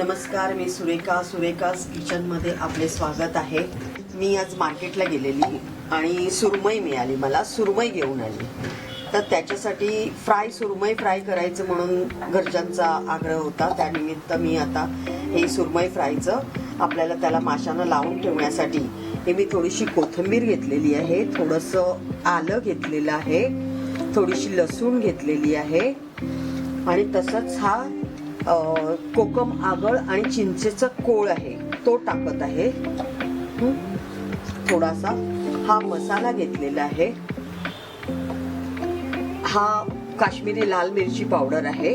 नमस्कार, मी सुरेखास किचनमध्ये आपले स्वागत आहे। मी आज मार्केटला गेलेली आणि सुरमई मिळाली, मला सुरमई घेऊन आली। तर त्याच्यासाठी सुरमई फ्राय करायचं म्हणून घरच्यांचा आग्रह होता। त्यानिमित्त मी आता हे सुरमई फ्रायचं आपल्याला त्याला माशानं लावून ठेवण्यासाठी हे मी थोडीशी कोथिंबीर घेतलेली आहे, थोडंसं आलं घेतलेलं आहे, थोडीशी लसूण घेतलेली आहे आणि तसंच हा कोकम आगळ आणि चिंचेचा कोळ आहे तो टाकत आहे। थोडासा हा मसाला घेतलेला आहे, हा काश्मीरी लाल मिरची पावडर आहे,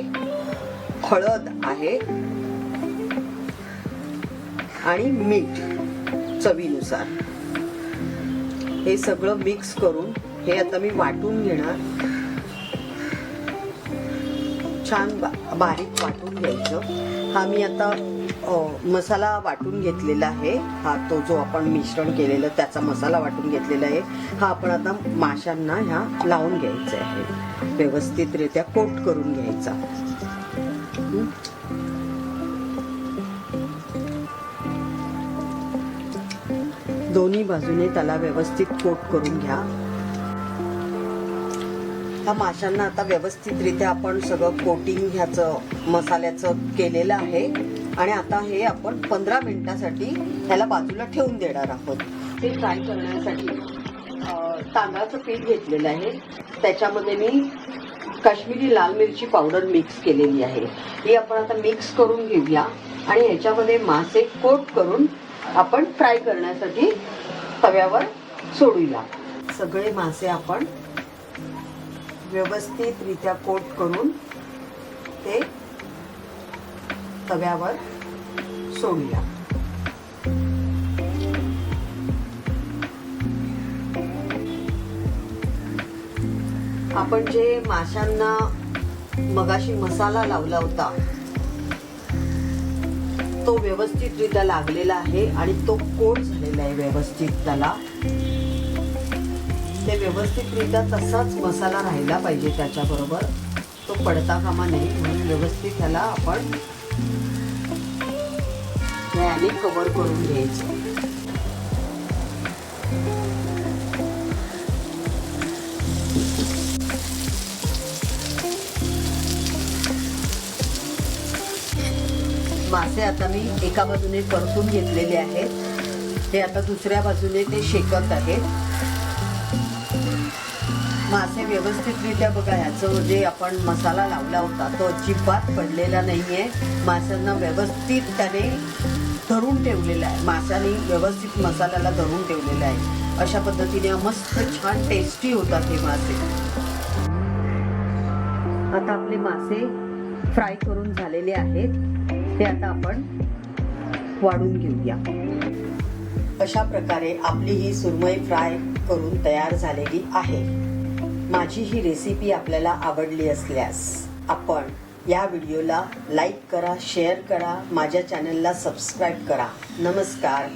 हळद आहे आणि मीठ चवीनुसार। हे सगळं मिक्स करून हे आता मी वाटून घेणार, छान बारीक वाटून घ्यायचं। हा मी आता मसाला वाटून घेतलेला आहे, हा तो जो आपण मिश्रण केलेलं त्याचा मसाला वाटून घेतलेला आहे। हा आपण आता माशांना ह्या लावून घ्यायचा आहे, व्यवस्थितरित्या कोट करून घ्यायचा। दोन्ही बाजूने त्याला व्यवस्थित कोट करून घ्या। ह्या माशांना आता व्यवस्थितरित्या आपण सगळं कोटिंग ह्याचं मसाल्याचं केलेलं आहे आणि आता हे आपण 15 मिनिटासाठी ह्याला बाजूला ठेवून देणार आहोत। ते फ्राय करण्यासाठी तांदळाचं पीठ घेतलेलं आहे, त्याच्यामध्ये मी काश्मीरी लाल मिरची पावडर मिक्स केलेली आहे। ही आपण आता मिक्स करून घेऊया आणि ह्याच्यामध्ये मासे कोट करून आपण फ्राय करण्यासाठी तव्यावर सोडूया। सगळे मासे आपण व्यवस्थितरित्या कोट करून ते तव्यावर सोडूया। आपण जे माशांना मगाशी मसाला लावला होता तो व्यवस्थितरित्या लागलेला आहे आणि तो कोट झालेला आहे व्यवस्थित। त्याला ते व्यवस्थितरित्या तसाच मसाला राहिला पाहिजे, त्याच्याबरोबर तो पडता कामा नये म्हणून व्यवस्थित त्याला आपण याने कव्हर करून घ्यायचं। मासे आता मी एका बाजूने परतून घेतलेले आहेत, हे आता दुसऱ्या बाजूने ते शेकत आहेत। मासे व्यवस्थितरित्या बघा, ह्याचं जे आपण मसाला लावला होता तो अजिबात पडलेला नाहीये, माशांना व्यवस्थित त्याने धरून ठेवलेला आहे, माशाने व्यवस्थित मसाल्याला धरून ठेवलेला आहे। अशा पद्धतीने मस्त छान टेस्टी होतात हे मासे। आता आपले मासे फ्राय करून झालेले आहेत, ते आता आपण वाढून घेऊया। अशा प्रकारे आपली ही सुरमई फ्राय करून तयार झालेली आहे। माझी ही रेसिपी आपल्याला आवडली असल्यास आपण या व्हिडिओला लाईक करा, शेअर करा, माझ्या चॅनलला सबस्क्राईब करा। नमस्कार।